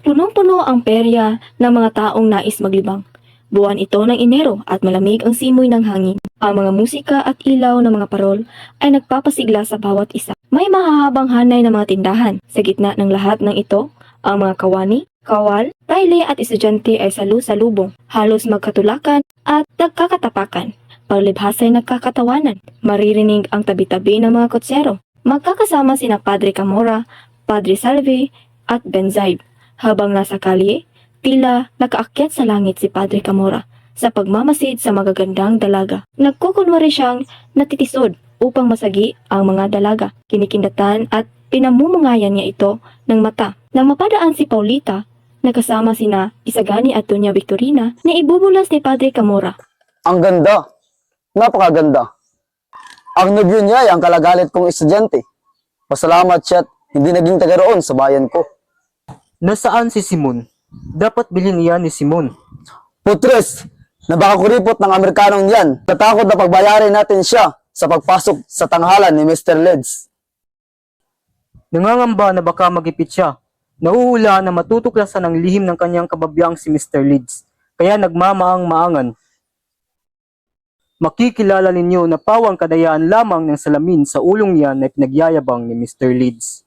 Punong-puno ang perya ng mga taong nais maglibang. Buwan ito ng Enero at malamig ang simoy ng hangin. Ang mga musika at ilaw ng mga parol ay nagpapasigla sa bawat isa. May mahahabang hanay ng mga tindahan. Sa gitna ng lahat ng ito, ang mga kawani, kawal, bayle at estudyante ay salu-salubong. Halos magkatulakan at nagkakatapakan. Paglibhasay nagkakatawanan. Maririnig ang tabi-tabi ng mga kotsero. Magkakasama sina Padre Camora, Padre Salve at Benzaib. Habang nasa kalye, tila nakaakyat sa langit si Padre Camora sa pagmamasid sa magagandang dalaga. Nagkukunwari siyang natitisod upang masagi ang mga dalaga. Kinikindatan at pinamumunayan niya ito ng mata. Nang mapadaan si Paulita, nakasama sina Isagani at Doña Victorina na ibubulas ni Padre Camora. Ang ganda. Napakaganda. Ang nobyo niya ay ang kalagalit kong estudyante. Pasalamat siya't hindi naging taga roon sa bayan ko. Nasaan si Simon? Dapat bilhin iyan ni Simon. Putres, na baka kuripot ng Amerikanong yan. Natakot na pagbayarin natin siya sa pagpasok sa tanghalan ni Mr. Leds. Nangangamba na baka magipit siya. Nauhula na matutuklasan ang lihim ng kanyang kababyang si Mr. Leeds. Kaya nagmamaang-maangan. Makikilala ninyo na pawang kadayaan lamang ng salamin sa ulong niya na pinagyayabang ni Mr. Leeds.